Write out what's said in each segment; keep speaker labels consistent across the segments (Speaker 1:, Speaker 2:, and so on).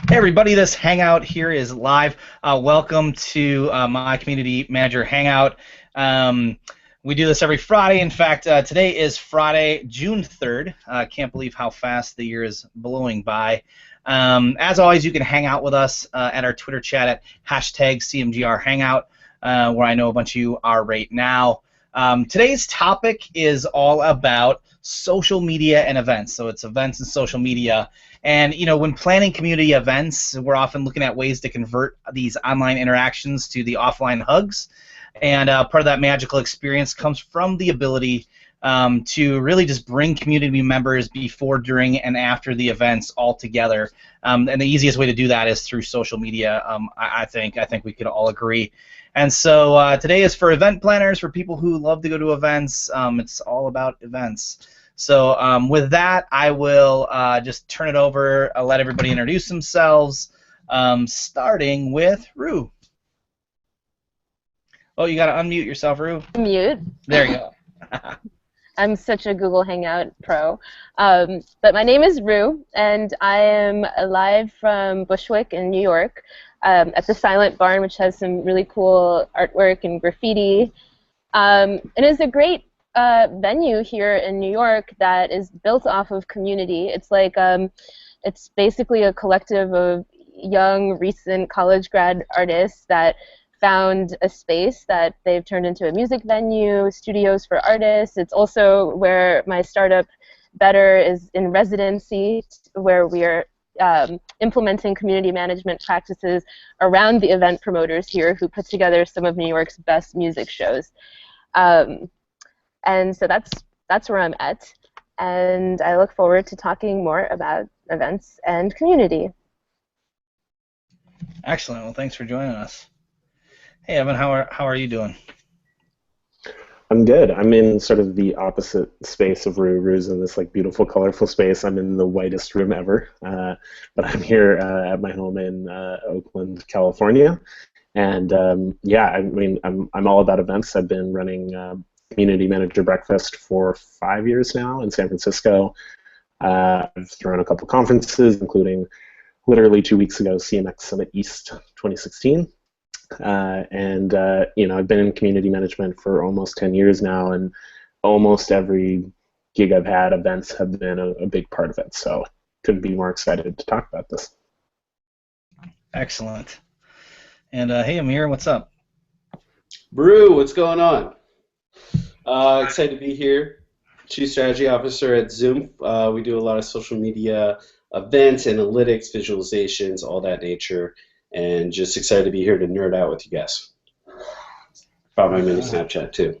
Speaker 1: Hey everybody, this Hangout here is live. Welcome to my Community Manager Hangout. We do this every Friday. In fact, today is Friday, June 3rd. Can't believe how fast the year is blowing by. As always, you can hang out with us at our Twitter chat at #CMGRHangout, where I know a bunch of you are right now. Today's topic is all about social media and events. So it's events and social media. And when planning community events, we're often looking at ways to convert these online interactions to the offline hugs. And part of that magical experience comes from the ability to really just bring community members before, during, and after the events all together. And the easiest way to do that is through social media. I think we could all agree. And so today is for event planners, for people who love to go to events. It's all about events. So with that, I will just turn it over, let everybody introduce themselves, starting with Rue. Oh, you got to unmute yourself, Rue.
Speaker 2: Mute.
Speaker 1: There you go.
Speaker 2: I'm such a Google Hangout pro. But my name is Rue, and I am live from Bushwick in New York at the Silent Barn, which has some really cool artwork and graffiti. It is a great venue here in New York that is built off of community. It's like it's basically a collective of young, recent college grad artists that found a space that they've turned into a music venue, studios for artists. It's also where my startup Better is in residency, where we are implementing community management practices around the event promoters here who put together some of New York's best music shows. And so that's where I'm at, and I look forward to talking more about events and community.
Speaker 1: Excellent. Well, thanks for joining us. Hey, Evan, how are you doing?
Speaker 3: I'm good. I'm in sort of the opposite space of Rue. Rue's in this like beautiful, colorful space. I'm in the whitest room ever, but I'm here at my home in Oakland, California, and yeah, I mean, I'm all about events. I've been running Community Manager Breakfast for 5 years now in San Francisco. I've thrown a couple conferences, including literally 2 weeks ago, CMX Summit East 2016. And I've been in community management for almost 10 years now, and almost every gig I've had, events have been a big part of it. So couldn't be more excited to talk about this.
Speaker 1: Excellent. And hey, Amir, what's up?
Speaker 4: Brew, what's going on? Excited to be here. Chief Strategy Officer at Zoom. We do a lot of social media events, analytics, visualizations, all that nature, and just excited to be here to nerd out with you guys. About my mini Snapchat, too.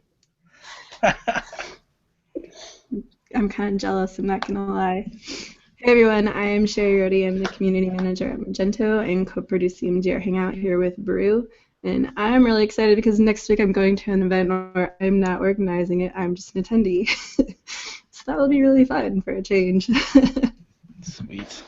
Speaker 5: I'm kind of jealous, I'm not going to lie. Hey everyone, I am Sherry Rohde. I'm the Community Manager at Magento and co-produce CMGR Hangout here with Brew. And I'm really excited because next week I'm going to an event where I'm not organizing it, I'm just an attendee. So that will be really fun for a change.
Speaker 1: Sweet.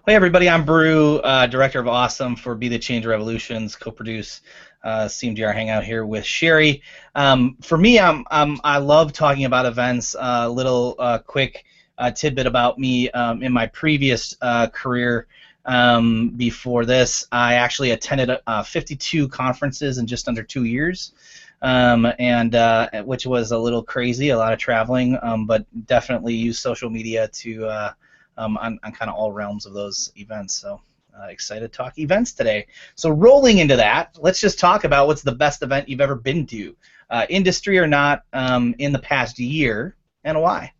Speaker 1: Hey everybody, I'm Brew, Director of Awesome for Be the Change Revolutions, co-produce CMGR Hangout here with Sherry. For me, I love talking about events. A little quick tidbit about me in my previous career. Before this, I actually attended 52 conferences in just under 2 years, which was a little crazy, a lot of traveling, but definitely used social media to on kind of all realms of those events. So excited to talk events today. So rolling into that, let's just talk about what's the best event you've ever been to, industry or not, in the past year, and why.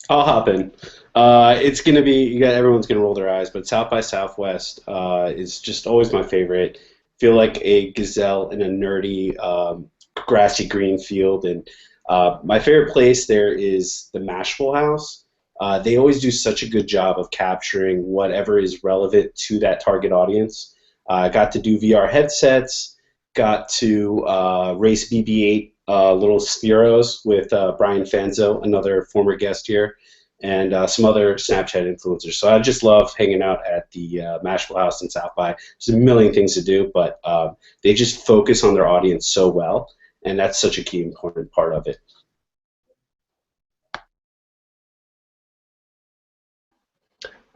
Speaker 4: I'll hop in. It's going to be, everyone's going to roll their eyes, but South by Southwest is just always my favorite. Feel like a gazelle in a nerdy, grassy green field. And my favorite place there is the Mashable House. They always do such a good job of capturing whatever is relevant to that target audience. I got to do VR headsets, got to race BB-8 little Spheros with Brian Fanzo, another former guest here, and some other Snapchat influencers. So I just love hanging out at the Mashable House in South by. There's a million things to do, but they just focus on their audience so well, and that's such a key important part of it.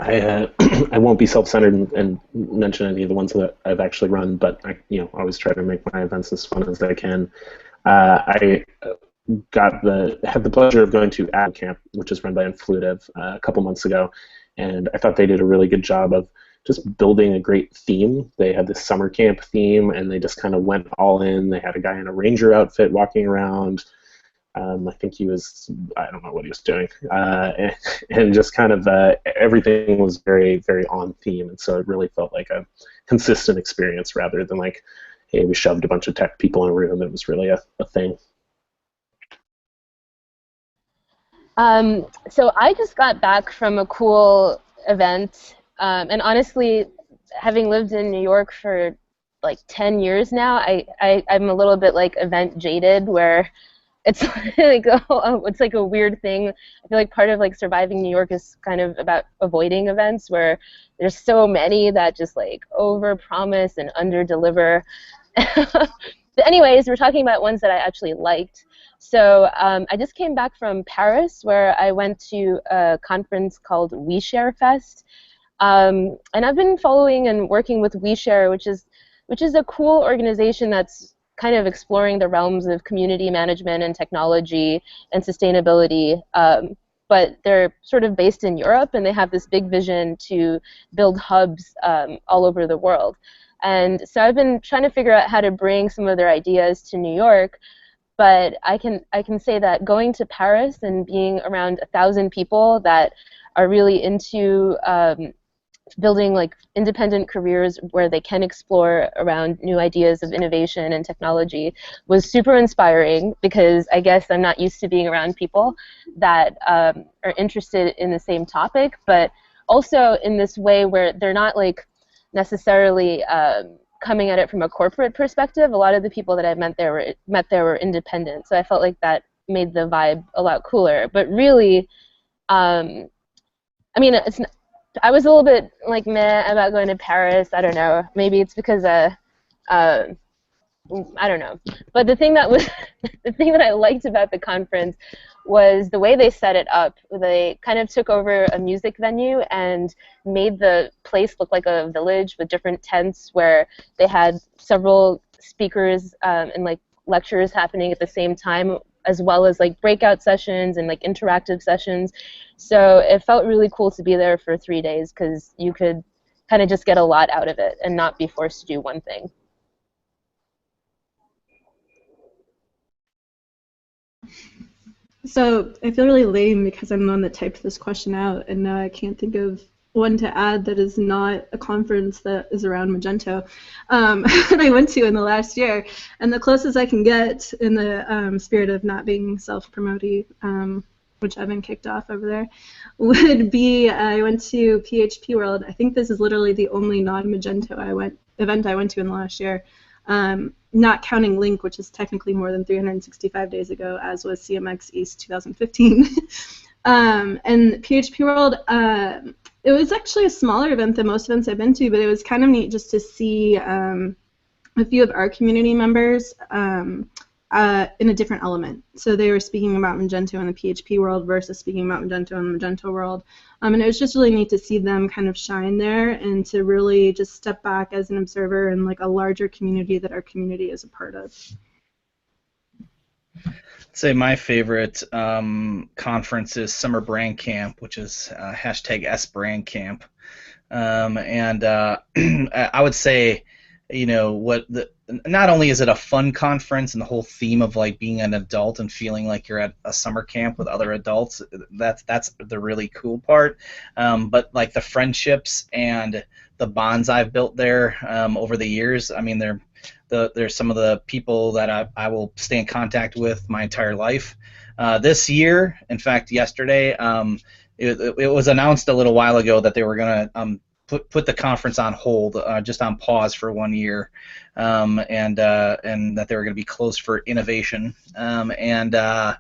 Speaker 3: I won't be self-centered and mention any of the ones that I've actually run, but I always try to make my events as fun as I can. I had the pleasure of going to Ad Camp, which is run by Influitive, a couple months ago, and I thought they did a really good job of just building a great theme. They had this summer camp theme, and they just kind of went all in. They had a guy in a ranger outfit walking around. I think I don't know what he was doing, and just kind of everything was very, very on theme, and so it really felt like a consistent experience rather than like, hey, we shoved a bunch of tech people in a room. It was really a thing.
Speaker 2: So I just got back from a cool event, and honestly, having lived in New York for like 10 years now, I'm a little bit like event jaded, where it's like it's like a weird thing. I feel like part of like surviving New York is kind of about avoiding events where there's so many that just like overpromise and underdeliver. But anyways, we're talking about ones that I actually liked. So I just came back from Paris, where I went to a conference called WeShare Fest, and I've been following and working with WeShare, which is a cool organization that's kind of exploring the realms of community management and technology and sustainability. But they're sort of based in Europe, and they have this big vision to build hubs all over the world. And so I've been trying to figure out how to bring some of their ideas to New York. But I can say that going to Paris and being around 1,000 people that are really into building like independent careers where they can explore around new ideas of innovation and technology was super inspiring, because I guess I'm not used to being around people that are interested in the same topic, but also in this way where they're not like necessarily coming at it from a corporate perspective. A lot of the people that I met there were independent, so I felt like that made the vibe a lot cooler. But really, I mean, I was a little bit like meh about going to Paris. I don't know. Maybe it's because I don't know. But the thing that I liked about the conference was the way they set it up. They kind of took over a music venue and made the place look like a village with different tents, where they had several speakers and like lectures happening at the same time, as well as like breakout sessions and like interactive sessions. So it felt really cool to be there for 3 days, because you could kind of just get a lot out of it and not be forced to do one thing.
Speaker 5: So I feel really lame because I'm the one that typed this question out, and now I can't think of one to add that is not a conference that is around Magento that I went to in the last year. And the closest I can get, in the spirit of not being self-promoting, which I've been kicked off over there, would be I went to PHP World. I think this is literally the only non-Magento event I went to in the last year. Not counting Link, which is technically more than 365 days ago, as was CMX East 2015. And PHP World, it was actually a smaller event than most events I've been to, but it was kind of neat just to see a few of our community members in a different element. So they were speaking about Magento in the PHP world versus speaking about Magento in the Magento world. And it was just really neat to see them kind of shine there, and to really just step back as an observer in like a larger community that our community is a part of.
Speaker 1: I'd say my favorite conference is Summer Brand Camp, which is hashtag #SBrandCamp. And I would say, not only is it a fun conference and the whole theme of like being an adult and feeling like you're at a summer camp with other adults, that's the really cool part, but like the friendships and the bonds I've built there over the years, I mean, they're some of the people that I will stay in contact with my entire life. This year, in fact, yesterday, it was announced a little while ago that they were going to put the conference on hold, just on pause for 1 year, and that they were going to be closed for innovation. The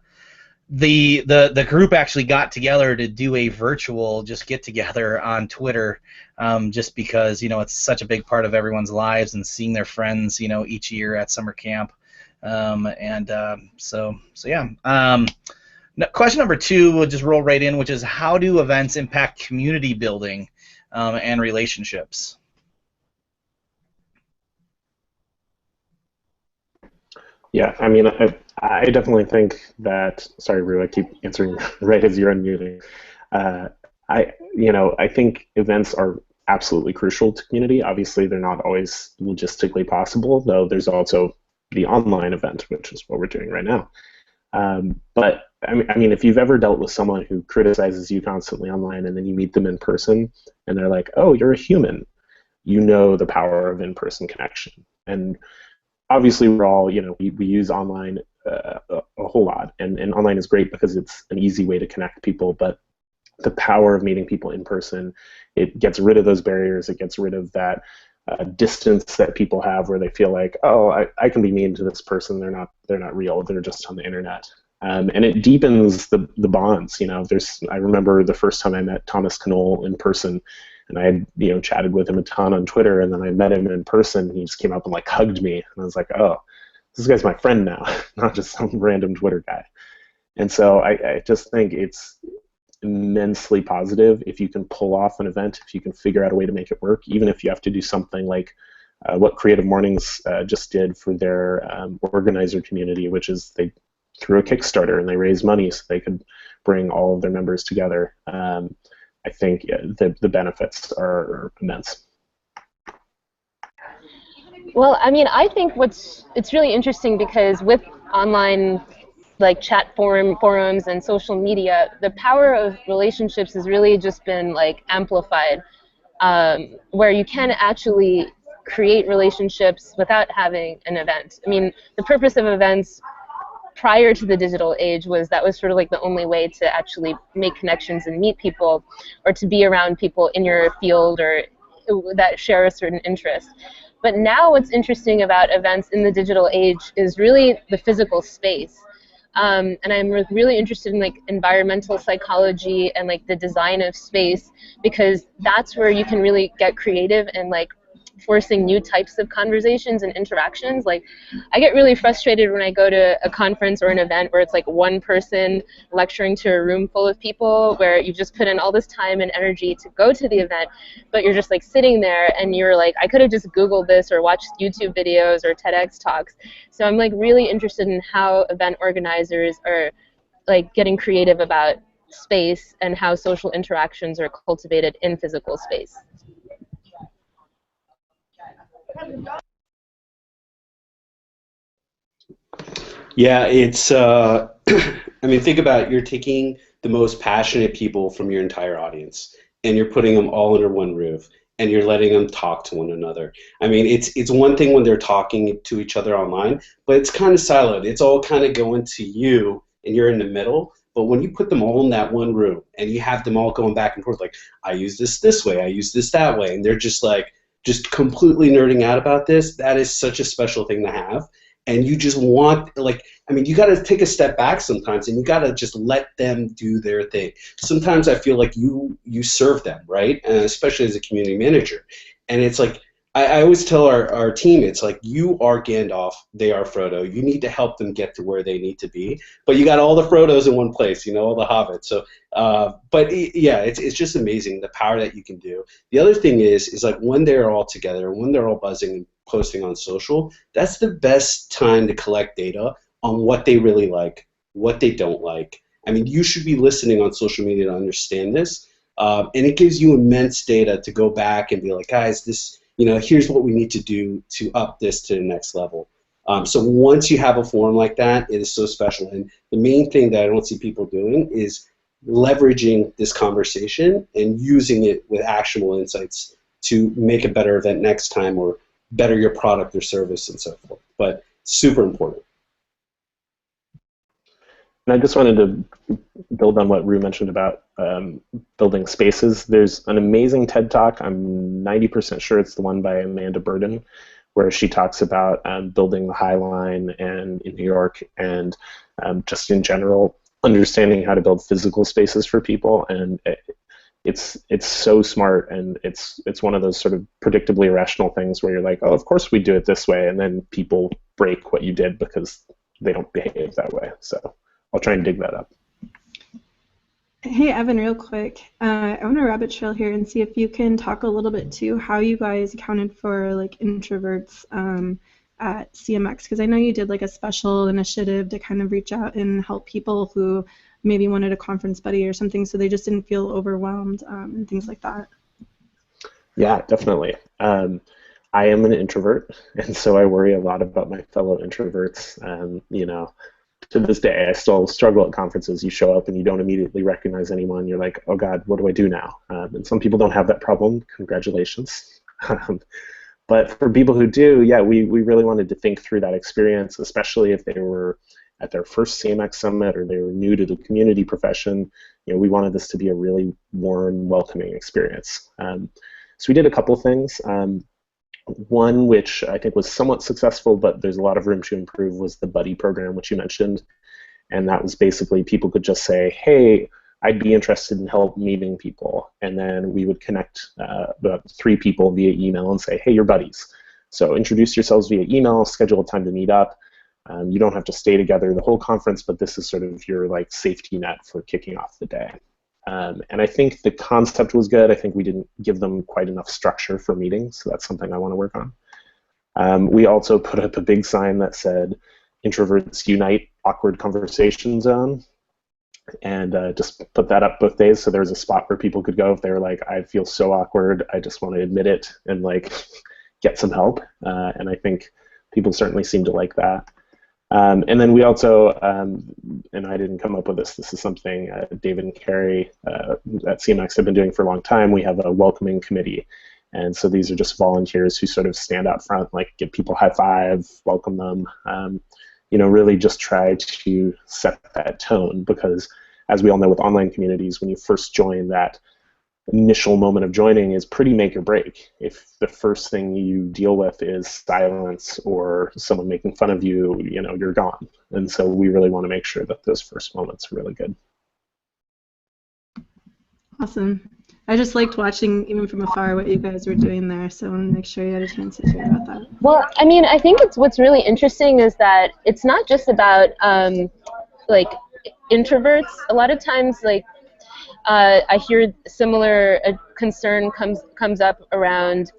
Speaker 1: group actually got together to do a virtual just get together on Twitter, just because it's such a big part of everyone's lives, and seeing their friends each year at summer camp, so yeah. Question number 2, we'll just roll right in, which is how do events impact community building? and relationships.
Speaker 3: Yeah, I mean, I definitely think that. Sorry, Rue, I keep answering right as you're unmuting. Uh, I think events are absolutely crucial to community. Obviously, they're not always logistically possible, though. There's also the online event, which is what we're doing right now. But I mean, if you've ever dealt with someone who criticizes you constantly online, and then you meet them in person, and they're like, "Oh, you're a human," you know the power of in-person connection. And obviously, we're all, we use online a whole lot, and online is great because it's an easy way to connect people. But the power of meeting people in person, it gets rid of those barriers. It gets rid of that distance that people have, where they feel like, oh, I can be mean to this person. They're not real. They're just on the internet. And it deepens the bonds. I remember the first time I met Thomas Knoll in person, and I had chatted with him a ton on Twitter, and then I met him in person. And he just came up and like hugged me, and I was like, oh, this guy's my friend now, not just some random Twitter guy. And so I just think it's immensely positive if you can pull off an event, if you can figure out a way to make it work, even if you have to do something like what Creative Mornings just did for their organizer community, which is they threw a Kickstarter and they raised money so they could bring all of their members together. I think the benefits are immense.
Speaker 2: Well, I mean, I think it's really interesting because with online like chat forums and social media, the power of relationships has really just been like amplified, where you can actually create relationships without having an event. I mean, the purpose of events prior to the digital age was sort of like the only way to actually make connections and meet people, or to be around people in your field or that share a certain interest. But now what's interesting about events in the digital age is really the physical space. And I'm really interested in like environmental psychology and like the design of space, because that's where you can really get creative and like forcing new types of conversations and interactions. Like, I get really frustrated when I go to a conference or an event where it's like one person lecturing to a room full of people, where you've just put in all this time and energy to go to the event, but you're just like sitting there and you're like, I could have just Googled this or watched YouTube videos or TEDx talks. So I'm like really interested in how event organizers are like getting creative about space and how social interactions are cultivated in physical space.
Speaker 4: Yeah, it's, I mean, think about it. You're taking the most passionate people from your entire audience, and you're putting them all under one roof, and you're letting them talk to one another. I mean, it's one thing when they're talking to each other online, but it's kind of siloed. It's all kind of going to you, and you're in the middle. But when you put them all in that one room, and you have them all going back and forth, like, I use this way, I use this that way, and they're just like, just completely nerding out about this, that is such a special thing to have. And you just want, like, I mean, you got to take a step back sometimes, and you got to just let them do their thing. Sometimes I feel like you serve them, right? And especially as a community manager. And it's like, I always tell our team, it's like, you are Gandalf, they are Frodo. You need to help them get to where they need to be. But you got all the Frodos in one place, all the hobbits. So, but yeah, it's just amazing the power that you can do. The other thing is like when they're all together, when they're all buzzing and posting on social, that's the best time to collect data on what they really like, what they don't like. I mean, you should be listening on social media to understand this. And it gives you immense data to go back and be like, guys, this, here's what we need to do to up this to the next level. So once you have a forum like that, it is so special. And the main thing that I don't see people doing is leveraging this conversation and using it with actionable insights to make a better event next time, or better your product or service and so forth. But super important.
Speaker 3: And I just wanted to build on what Rue mentioned about building spaces. There's an amazing TED Talk. I'm 90% sure it's the one by Amanda Burden, where she talks about building the High Line and in New York, and just in general, understanding how to build physical spaces for people. And it's so smart, and it's one of those sort of predictably irrational things where you're like, oh, of course we do it this way, and then people break what you did because they don't behave that way. So I'll try and dig that up.
Speaker 5: Hey, Evan, real quick. I want to rabbit trail here and see if you can talk a little bit too how you guys accounted for like introverts at CMX, because I know you did like a special initiative to kind of reach out and help people who maybe wanted a conference buddy or something, so they just didn't feel overwhelmed and things like that.
Speaker 3: Yeah, definitely. I am an introvert, and so I worry a lot about my fellow introverts. To this day, I still struggle at conferences. You show up and you don't immediately recognize anyone. You're like, oh God, what do I do now? And some people don't have that problem. Congratulations. But for people who do, yeah, we really wanted to think through that experience, especially if they were at their first CMX summit or they were new to the community profession. We wanted this to be a really warm, welcoming experience. So we did a couple things. One which I think was somewhat successful, but there's a lot of room to improve, was the buddy program, which you mentioned. And that was basically people could just say, hey, I'd be interested in help meeting people. And then we would connect about 3 people via email and say, hey, you're buddies. So introduce yourselves via email, schedule a time to meet up. You don't have to stay together the whole conference, but this is sort of your like safety net for kicking off the day. And I think the concept was good. I think we didn't give them quite enough structure for meetings, so that's something I want to work on. We also put up a big sign that said, Introverts Unite, Awkward Conversation Zone, and just put that up both days, so there was a spot where people could go if they were like, I feel so awkward, I just want to admit it and like get some help. And I think people certainly seem to like that. And then we also, and I didn't come up with this, this is something David and Carrie at CMX have been doing for a long time. We have a welcoming committee. And so these are just volunteers who sort of stand out front, like give people high five, welcome them, really just try to set that tone, because as we all know with online communities, when you first join, that initial moment of joining is pretty make or break. If the first thing you deal with is silence or someone making fun of you, you're gone. And so we really want to make sure that those first moments are really good.
Speaker 5: Awesome. I just liked watching, even from afar, what you guys were doing there, so I wanted to make sure you had a chance to hear about that.
Speaker 2: Well, I mean, I think what's really interesting is that it's not just about like introverts. A lot of times, like I hear similar concern comes up around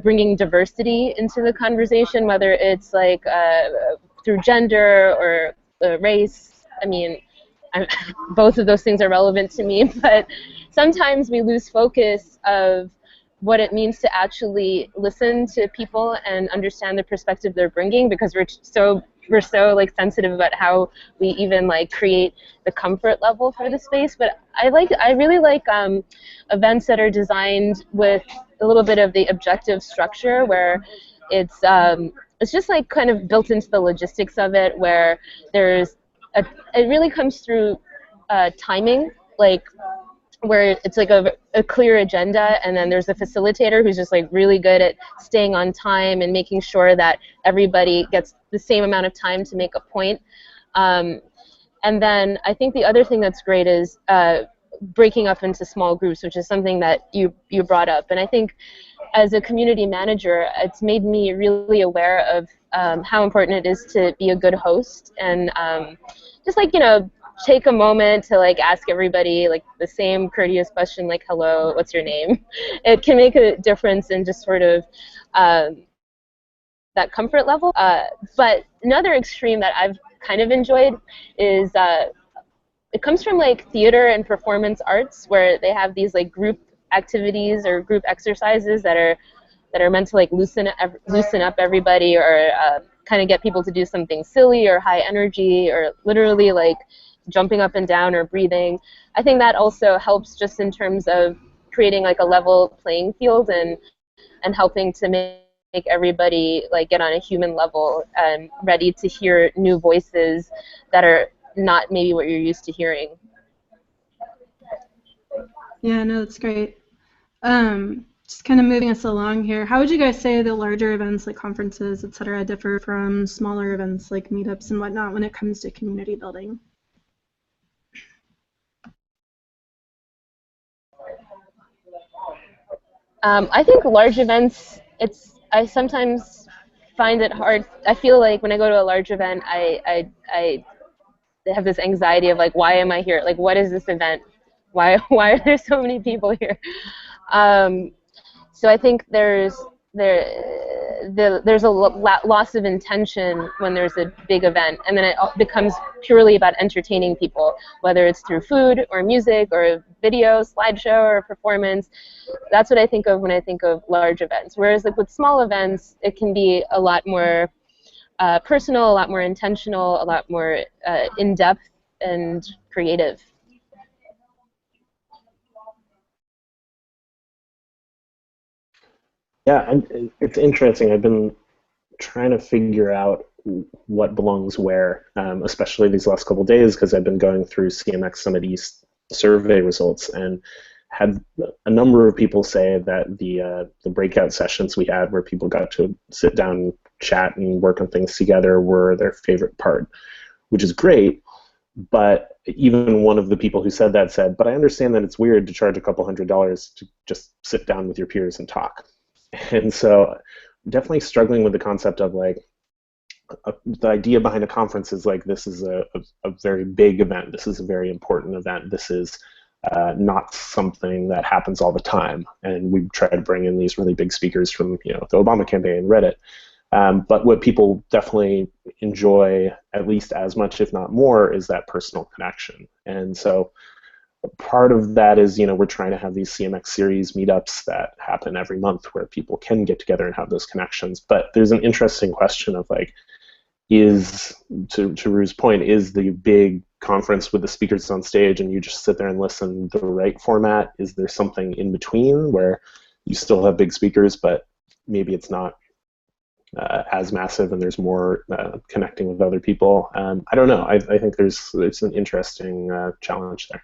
Speaker 2: bringing diversity into the conversation, whether it's like through gender or race. I mean, both of those things are relevant to me, but sometimes we lose focus of what it means to actually listen to people and understand the perspective they're bringing, because we're so like sensitive about how we even like create the comfort level for the space. But I really like events that are designed with a little bit of the objective structure, where it's just like kind of built into the logistics of it, where it really comes through timing, like where it's like a clear agenda, and then there's a facilitator who's just like really good at staying on time and making sure that everybody gets the same amount of time to make a point. And then I think the other thing that's great is breaking up into small groups, which is something that you brought up. And I think as a community manager, it's made me really aware of how important it is to be a good host, and just like, take a moment to like ask everybody like the same courteous question, like, hello, what's your name? It can make a difference in just sort of that comfort level. But another extreme that I've kind of enjoyed is it comes from like theater and performance arts, where they have these like group activities or group exercises that are meant to like loosen up everybody, or kind of get people to do something silly or high energy, or literally like jumping up and down or breathing. I think that also helps just in terms of creating like a level playing field and helping to make everybody like get on a human level and ready to hear new voices that are not maybe what you're used to hearing.
Speaker 5: Yeah, no, that's great. Just kind of moving us along here, how would you guys say the larger events like conferences, etc., differ from smaller events like meetups and whatnot when it comes to community building?
Speaker 2: I think large events, I sometimes find it hard. I feel like when I go to a large event, I they have this anxiety of like, why am I here? Like, what is this event? Why are there so many people here? So I think there's a loss of intention when there's a big event, and then it becomes purely about entertaining people, whether it's through food or music or a video, slideshow, or a performance. That's what I think of when I think of large events. Whereas like with small events, it can be a lot more personal, a lot more intentional, a lot more in-depth and creative.
Speaker 3: Yeah, and it's interesting. I've been trying to figure out what belongs where, especially these last couple of days, because I've been going through CMX Summit East survey results and had a number of people say that the breakout sessions we had, where people got to sit down and chat and work on things together, were their favorite part, which is great. But even one of the people who said that said, "But I understand that it's weird to charge a couple $100 to just sit down with your peers and talk." And so definitely struggling with the concept of like the idea behind a conference is like, this is a very big event. This is a very important event. This is not something that happens all the time. And we try to bring in these really big speakers from the Obama campaign, Reddit. But what people definitely enjoy at least as much, if not more, is that personal connection. And so part of that is, we're trying to have these CMX series meetups that happen every month where people can get together and have those connections. But there's an interesting question of like, is, to Rue's point, is the big conference with the speakers on stage and you just sit there and listen the right format? Is there something in between where you still have big speakers, but maybe it's not as massive and there's more connecting with other people? I don't know. I think it's an interesting challenge there.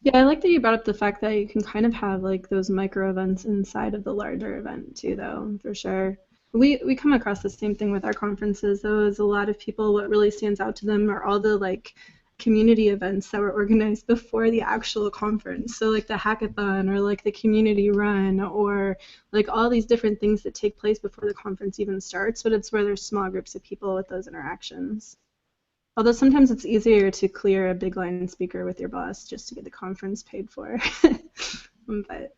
Speaker 5: Yeah, I like that you brought up the fact that you can kind of have like those micro events inside of the larger event too, though, for sure. We come across the same thing with our conferences, though, is a lot of people, what really stands out to them are all the like community events that were organized before the actual conference. So like the hackathon or like the community run or like all these different things that take place before the conference even starts, but it's where there's small groups of people with those interactions. Although sometimes it's easier to clear a big line speaker with your boss just to get the conference paid for. But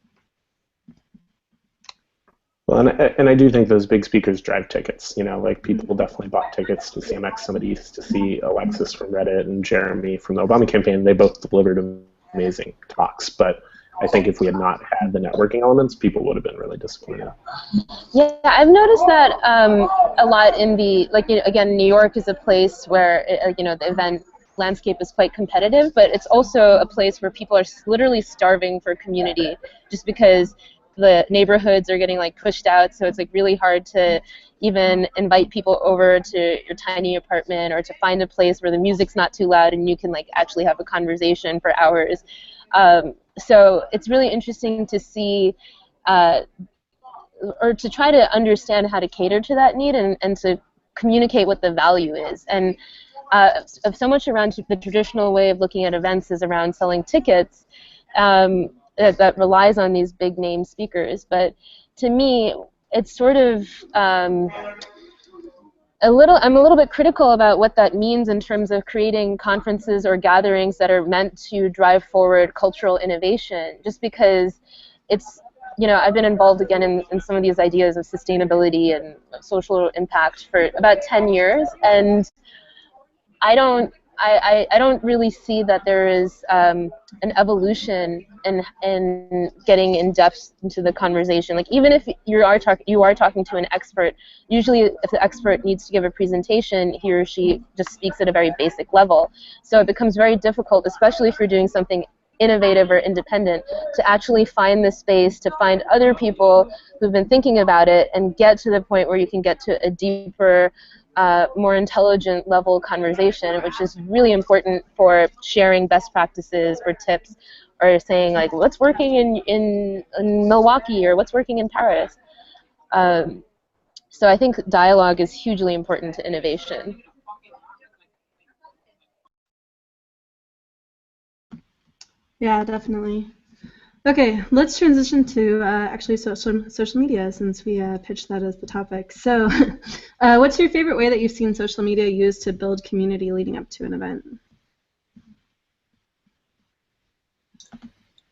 Speaker 3: well, and I do think those big speakers drive tickets. Like people definitely bought tickets to CMX Summit East to see Alexis from Reddit and Jeremy from the Obama campaign. They both delivered amazing talks. But I think if we had not had the networking elements, people would have been really disappointed.
Speaker 2: Yeah, I've noticed that a lot in the, like, again, New York is a place where, the event landscape is quite competitive, but it's also a place where people are literally starving for community just because the neighborhoods are getting like pushed out, so it's like really hard to even invite people over to your tiny apartment or to find a place where the music's not too loud and you can like actually have a conversation for hours. So it's really interesting to see or to try to understand how to cater to that need and to communicate what the value is. And so much around the traditional way of looking at events is around selling tickets that relies on these big name speakers. But to me, it's sort of I'm a little bit critical about what that means in terms of creating conferences or gatherings that are meant to drive forward cultural innovation, just because it's, I've been involved again in some of these ideas of sustainability and social impact for about 10 years, and I don't really see that there is an evolution in getting in depth into the conversation. Like even if you are talking to an expert, usually if the expert needs to give a presentation, he or she just speaks at a very basic level. So it becomes very difficult, especially if you're doing something innovative or independent, to actually find the space to find other people who've been thinking about it and get to the point where you can get to a deeper, more intelligent level conversation, which is really important for sharing best practices or tips, or saying like what's working in Milwaukee or what's working in Paris. So I think dialogue is hugely important to innovation.
Speaker 5: yeah, definitely. Okay, let's transition to actually social media since we pitched that as the topic. So, what's your favorite way that you've seen social media used to build community leading up to an event?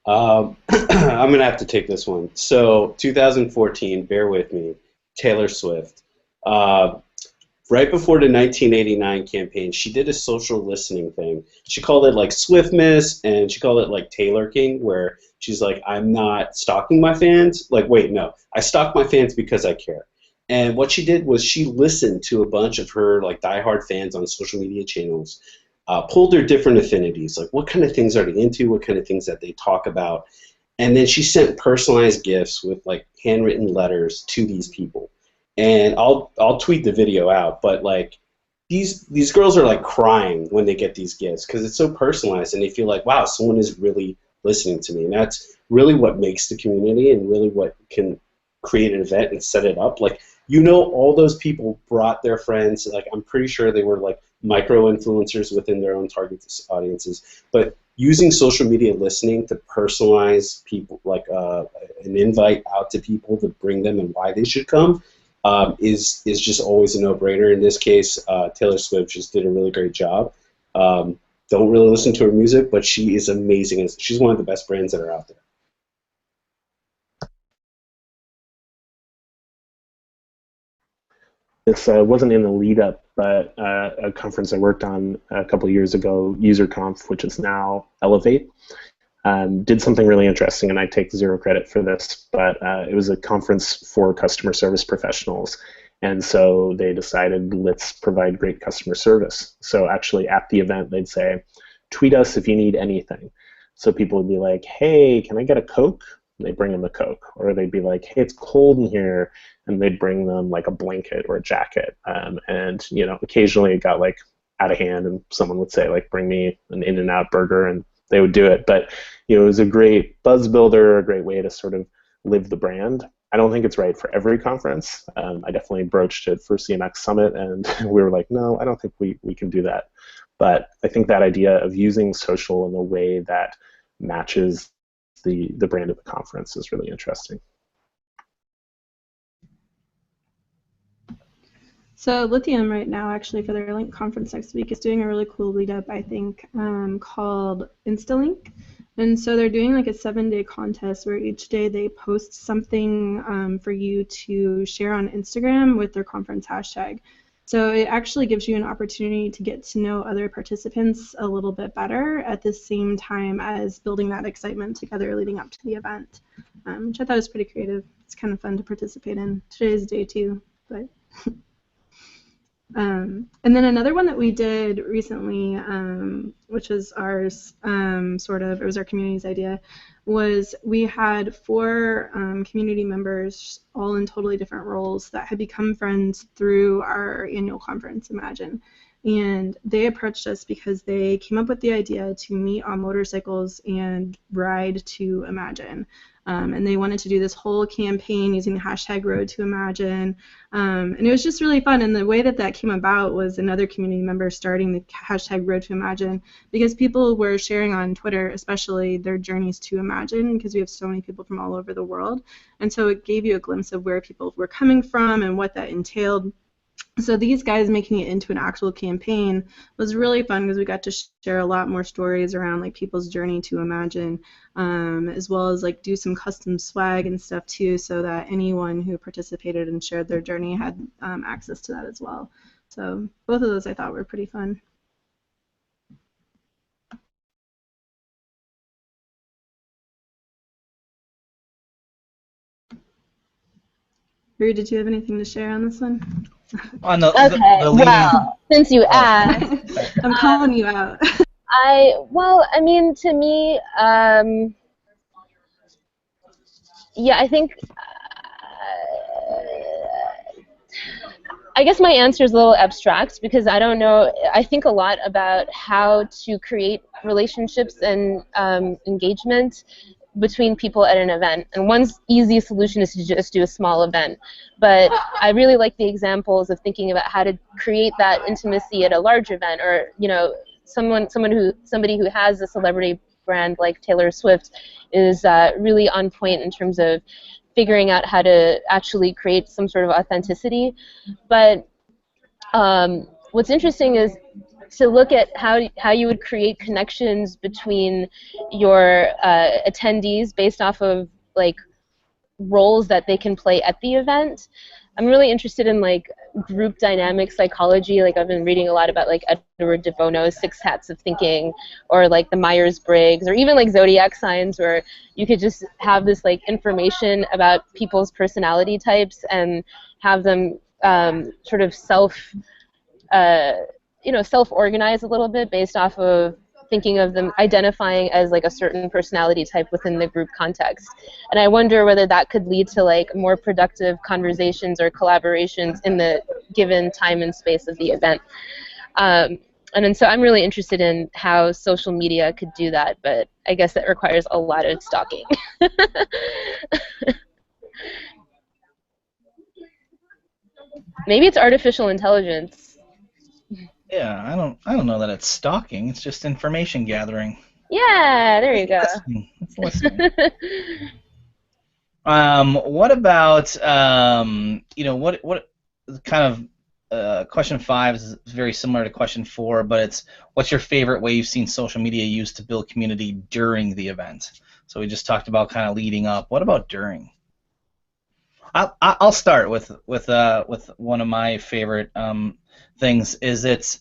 Speaker 4: I'm gonna have to take this one. So 2014, bear with me. Taylor Swift. Uh, right before the 1989 campaign, she did a social listening thing. She called it like Swiftmas, and she called it like Taylor King, where she's like, I'm not stalking my fans. Like, wait, no, I stalk my fans because I care. And what she did was she listened to a bunch of her like diehard fans on social media channels, pulled their different affinities, like what kind of things are they into, what kind of things that they talk about, and then she sent personalized gifts with like handwritten letters to these people. And I'll tweet the video out, but like these girls are like crying when they get these gifts because it's so personalized and they feel like, wow, someone is really listening to me. And that's really what makes the community and really what can create an event and set it up. Like, all those people brought their friends. Like, I'm pretty sure they were like micro influencers within their own target audiences. But using social media listening to personalize people, like an invite out to people to bring them and why they should come, is just always a no-brainer. In this case, Taylor Swift just did a really great job. Don't really listen to her music, but she is amazing, and she's one of the best brands that are out there.
Speaker 3: This wasn't in the lead up, but a conference I worked on a couple of years ago, UserConf, which is now Elevate, did something really interesting, and I take zero credit for this, but it was a conference for customer service professionals, and so they decided, let's provide great customer service. So actually at the event, they'd say, tweet us if you need anything. So people would be like, hey, can I get a Coke? And they'd bring them a Coke. Or they'd be like, hey, it's cold in here, and they'd bring them like a blanket or a jacket. And occasionally it got like out of hand, and someone would say like, bring me an In-N-Out burger, and they would do it. But it was a great buzz builder, a great way to sort of live the brand. I don't think it's right for every conference. I definitely broached it for CMX Summit, and we were like, no, I don't think we can do that. But I think that idea of using social in a way that matches the brand of the conference is really interesting.
Speaker 5: So Lithium right now, actually, for their Link conference next week, is doing a really cool lead up, I think, called InstaLink. And so they're doing like a 7-day contest where each day they post something for you to share on Instagram with their conference hashtag. So it actually gives you an opportunity to get to know other participants a little bit better at the same time as building that excitement together leading up to the event, which I thought was pretty creative. It's kind of fun to participate in. Today's day 2, but and then another one that we did recently, which was ours, it was our community's idea, was we had 4 community members, all in totally different roles, that had become friends through our annual conference, Imagine. And they approached us because they came up with the idea to meet on motorcycles and ride to Imagine. And they wanted to do this whole campaign using the hashtag Road to Imagine. And it was just really fun. And the way that came about was another community member starting the hashtag Road to Imagine, because people were sharing on Twitter, especially, their journeys to Imagine, because we have so many people from all over the world. And so it gave you a glimpse of where people were coming from and what that entailed. So these guys making it into an actual campaign was really fun because we got to share a lot more stories around like people's journey to Imagine, as well as like do some custom swag and stuff too, so that anyone who participated and shared their journey had access to that as well. So both of those I thought were pretty fun. Rue, did you have anything to share on this one?
Speaker 1: On the
Speaker 2: well, since you asked,
Speaker 5: I'm calling you out.
Speaker 2: to me, yeah, I think, I guess my answer is a little abstract because I don't know. I think a lot about how to create relationships and engagement between people at an event. And one easy solution is to just do a small event. But I really like the examples of thinking about how to create that intimacy at a large event, or somebody who has a celebrity brand like Taylor Swift is really on point in terms of figuring out how to actually create some sort of authenticity. But what's interesting is to look at how you would create connections between your attendees based off of like roles that they can play at the event. I'm really interested in like group dynamic psychology. Like I've been reading a lot about like Edward de Bono's 6 Hats of Thinking, or like the Myers-Briggs, or even like zodiac signs, where you could just have this like information about people's personality types and have them sort of self-organize a little bit based off of thinking of them identifying as like a certain personality type within the group context. And I wonder whether that could lead to like more productive conversations or collaborations in the given time and space of the event. And then so I'm really interested in how social media could do that, but I guess that requires a lot of stalking. Maybe it's artificial intelligence.
Speaker 1: Yeah, I don't know that it's stalking. It's just information gathering.
Speaker 2: Yeah, there you go.
Speaker 1: It's listening. What about what kind of question 5 is very similar to question 4, but it's what's your favorite way you've seen social media used to build community during the event? So we just talked about kind of leading up. What about during? I'll start with one of my favorite things is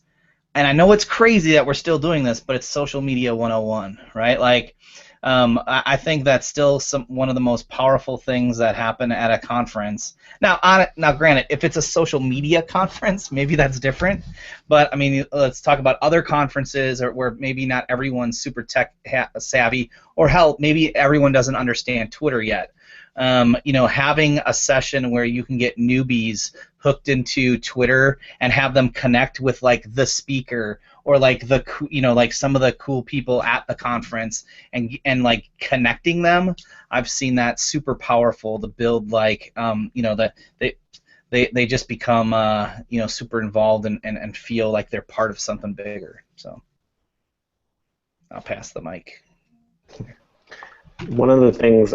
Speaker 1: and I know it's crazy that we're still doing this, but it's social media 101, right? Like, I think that's still one of the most powerful things that happen at a conference. Now, granted, if it's a social media conference, maybe that's different. But I mean, let's talk about other conferences where maybe not everyone's super tech savvy, or hell, maybe everyone doesn't understand Twitter yet. Having a session where you can get newbies hooked into Twitter and have them connect with like the speaker or like like some of the cool people at the conference and like connecting them. I've seen that super powerful to build like they just become super involved and feel like they're part of something bigger. So I'll pass the mic.
Speaker 3: One of the things,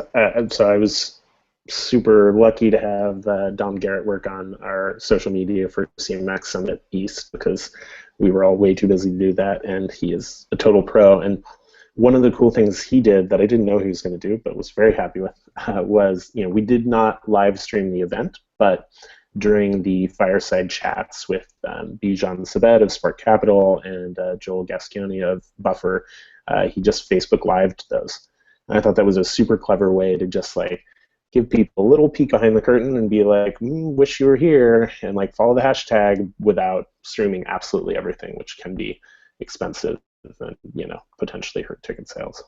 Speaker 3: so I was super lucky to have Dom Garrett work on our social media for CMX Summit East, because we were all way too busy to do that, and he is a total pro. And one of the cool things he did that I didn't know he was going to do, but was very happy with, was we did not live stream the event, but during the fireside chats with Bijan Sabed of Spark Capital and Joel Gascioni of Buffer, he just Facebook Lived those. And I thought that was a super clever way to just like give people a little peek behind the curtain and be like, wish you were here, and like follow the hashtag without streaming absolutely everything, which can be expensive and potentially hurt ticket sales.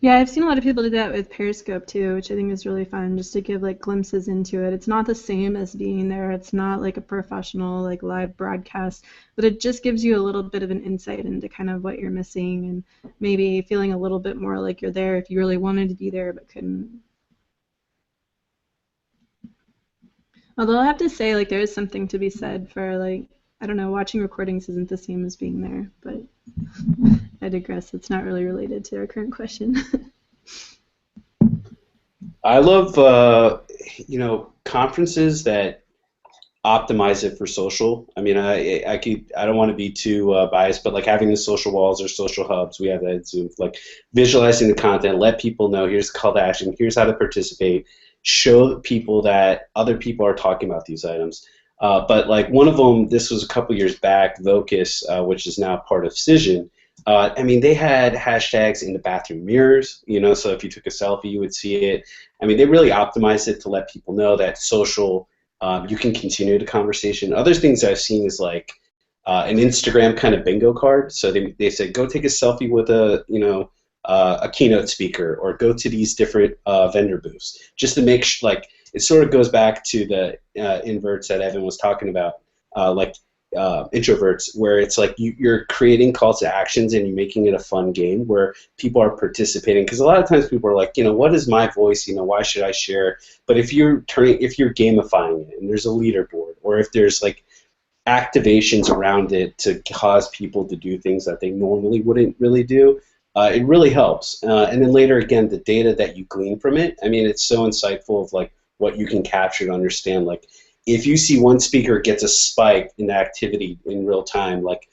Speaker 5: Yeah, I've seen a lot of people do that with Periscope too, which I think is really fun, just to give like glimpses into it. It's not the same as being there. It's not like a professional like live broadcast, but it just gives you a little bit of an insight into kind of what you're missing, and maybe feeling a little bit more like you're there if you really wanted to be there but couldn't. Although I have to say, like, there is something to be said for, like, I don't know, watching recordings isn't the same as being there, but I digress. It's not really related to our current question.
Speaker 4: I love, conferences that optimize it for social. I mean, I don't want to be too biased, but like having the social walls or social hubs, we have that at Zoom, like visualizing the content, let people know here's the call to action, here's how to participate, show people that other people are talking about these items. But like one of them, this was a couple years back, Vocus, which is now part of Cision. I mean, they had hashtags in the bathroom mirrors, so if you took a selfie, you would see it. I mean, they really optimized it to let people know that social, you can continue the conversation. Other things I've seen is like an Instagram kind of bingo card. So they said, go take a selfie with a keynote speaker, or go to these different vendor booths, just to make like it sort of goes back to the inverts that Evan was talking about, introverts, where it's like you're creating calls to actions and you're making it a fun game where people are participating. Because a lot of times people are like, what is my voice? Why should I share? But if you're gamifying it and there's a leaderboard, or if there's like activations around it to cause people to do things that they normally wouldn't really do, it really helps. And then later, again, the data that you glean from it, I mean, it's so insightful of like what you can capture to understand. Like, if you see one speaker gets a spike in activity in real time, like,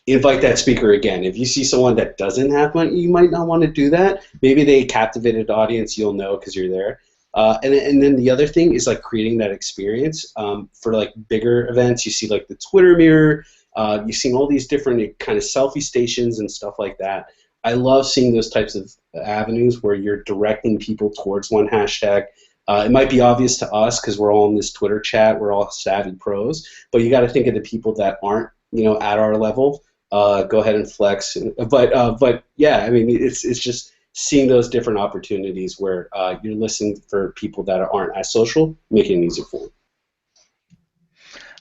Speaker 4: invite that speaker again. If you see someone that doesn't have one, you might not want to do that. Maybe they captivated audience, you'll know because you're there. And then the other thing is like creating that experience for like bigger events. You see like the Twitter mirror. You've seen all these different kind of selfie stations and stuff like that. I love seeing those types of avenues where you're directing people towards one hashtag. It might be obvious to us because we're all in this Twitter chat. We're all savvy pros, but you got to think of the people that aren't, at our level. Go ahead and flex. But yeah, I mean, it's just seeing those different opportunities where you're listening for people that aren't as social, making it easier for them.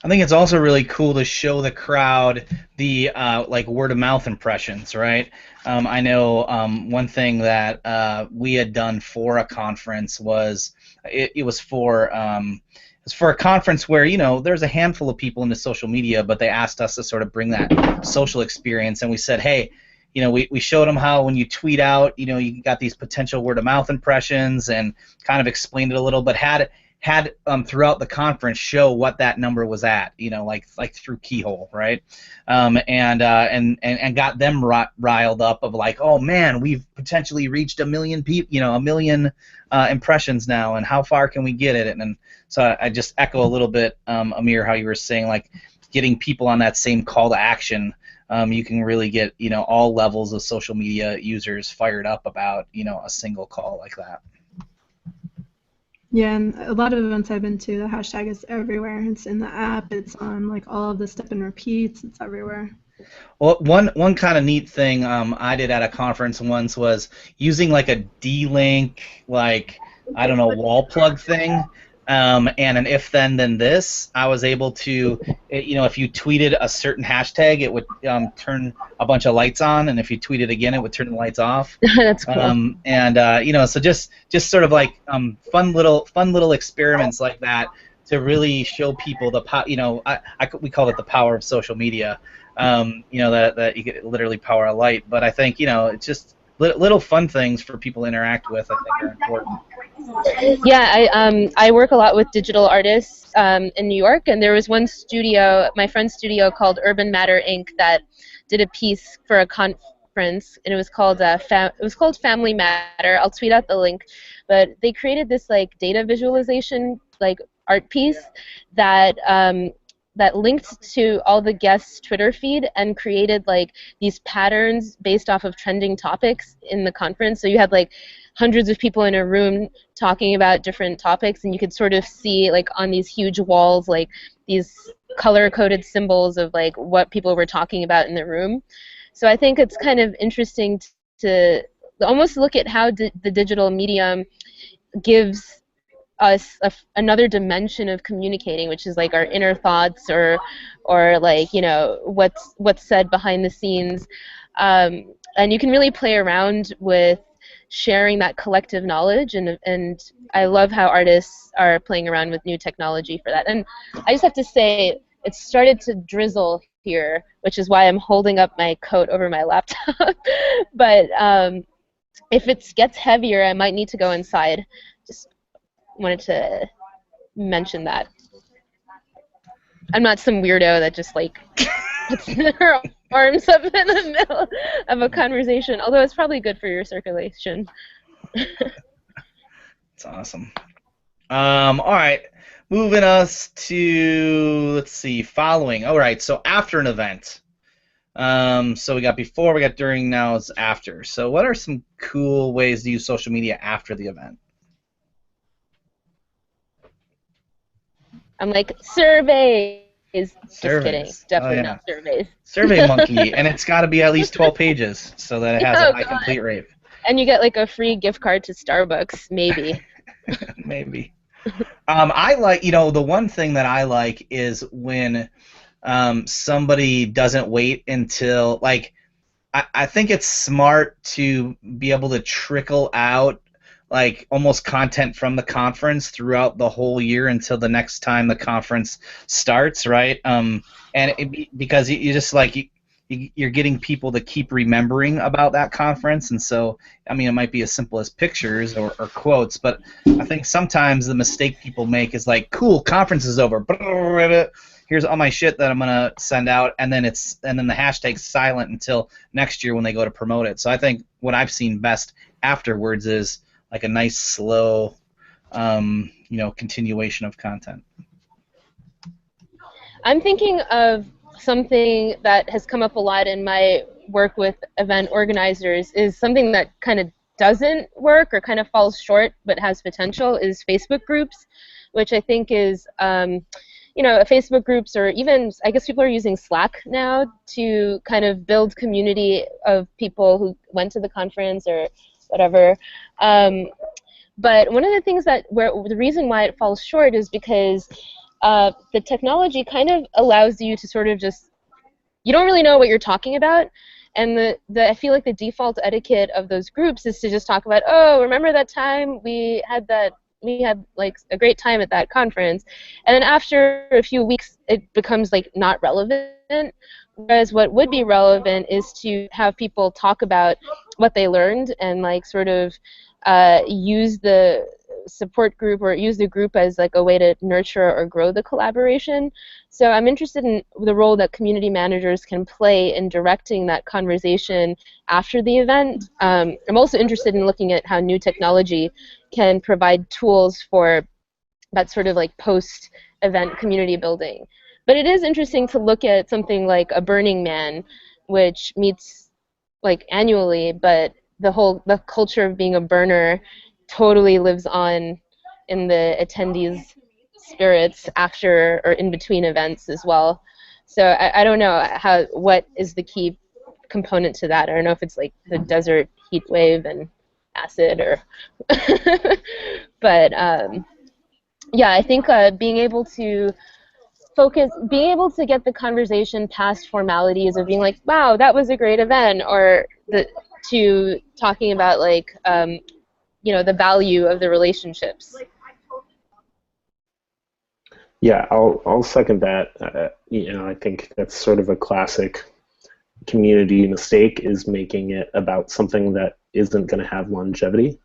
Speaker 1: I think it's also really cool to show the crowd the like word of mouth impressions, right? I know one thing that we had done for a conference was it was for a conference where there's a handful of people into social media, but they asked us to sort of bring that social experience, and we said, hey, we showed them how when you tweet out, you got these potential word of mouth impressions, and kind of explained it a little, but had throughout the conference show what that number was at, like through Keyhole, right? And got them riled up of like, oh man, we've potentially reached 1 million people, 1 million impressions now, and how far can we get it? And so I just echo a little bit, Amir, how you were saying like getting people on that same call to action. You can really get all levels of social media users fired up about a single call like that.
Speaker 5: Yeah, and a lot of events I've been to, the hashtag is everywhere. It's in the app. It's on like all of the step and repeats. It's everywhere.
Speaker 1: Well, one kind of neat thing I did at a conference once was using like a D-Link, like, I don't know, wall plug thing, and an if then this. I was able to, if you tweeted a certain hashtag, it would turn a bunch of lights on, and if you tweeted again, it would turn the lights off.
Speaker 2: That's cool.
Speaker 1: So just sort of like fun little experiments like that to really show people the we call it the power of social media. That you could literally power a light, but I think it's just little fun things for people to interact with. I think are important.
Speaker 2: Yeah, I work a lot with digital artists in New York, and there was one studio, my friend's studio called Urban Matter Inc. that did a piece for a conference, and it was called Family Matter. I'll tweet out the link, but they created this like data visualization like art piece that that linked to all the guests' Twitter feed and created like these patterns based off of trending topics in the conference. So you had like hundreds of people in a room talking about different topics, and you could sort of see like on these huge walls like these color-coded symbols of like what people were talking about in the room. So I think it's kind of interesting to almost look at how the digital medium gives us another dimension of communicating, which is like our inner thoughts or like what's said behind the scenes, and you can really play around with sharing that collective knowledge, and I love how artists are playing around with new technology for that. And I just have to say, it started to drizzle here, which is why I'm holding up my coat over my laptop. But if it gets heavier, I might need to go inside. Just wanted to mention that. I'm not some weirdo that just like puts their arms up in the middle of a conversation, although it's probably good for your circulation.
Speaker 1: That's awesome. All right, moving us to, let's see, following. All right, so after an event. So we got before, we got during, now it's after. So what are some cool ways to use social media after the event?
Speaker 2: I'm like, surveys. Just kidding.
Speaker 1: Surveys.
Speaker 2: Definitely not surveys.
Speaker 1: Survey Monkey, and it's got to be at least 12 pages so that it has a high complete rate.
Speaker 2: And you get like a free gift card to Starbucks, maybe.
Speaker 1: Maybe. I like, the one thing that I like is when somebody doesn't wait until, like, I think it's smart to be able to trickle out like almost content from the conference throughout the whole year until the next time the conference starts, right? Because you just like you're getting people to keep remembering about that conference, and so I mean it might be as simple as pictures or quotes, but I think sometimes the mistake people make is like, cool, conference is over. Here's all my shit that I'm gonna send out, and then the hashtag's silent until next year when they go to promote it. So I think what I've seen best afterwards is like a nice slow, continuation of content.
Speaker 2: I'm thinking of something that has come up a lot in my work with event organizers, is something that kind of doesn't work or kind of falls short but has potential, is Facebook groups, which I think is, Facebook groups, or even, I guess people are using Slack now to kind of build community of people who went to the conference or whatever. But one of the things the reason why it falls short is because the technology kind of allows you to sort of just, you don't really know what you're talking about, and I feel like the default etiquette of those groups is to just talk about, oh, remember that time we had like a great time at that conference, and then after a few weeks it becomes like not relevant. Whereas what would be relevant is to have people talk about what they learned and like sort of use the support group or use the group as like a way to nurture or grow the collaboration. So I'm interested in the role that community managers can play in directing that conversation after the event. I'm also interested in looking at how new technology can provide tools for that sort of like post-event community building. But it is interesting to look at something like a Burning Man, which meets like annually, but the culture of being a burner totally lives on in the attendees' spirits after or in between events as well. So I don't know what is the key component to that. I don't know if it's like the desert heat wave and acid or but yeah, I think being able to get the conversation past formalities of being like, wow, that was a great event, or to talking about like the value of the relationships.
Speaker 3: Yeah, I'll second that. I think that's sort of a classic community mistake, is making it about something that isn't going to have longevity.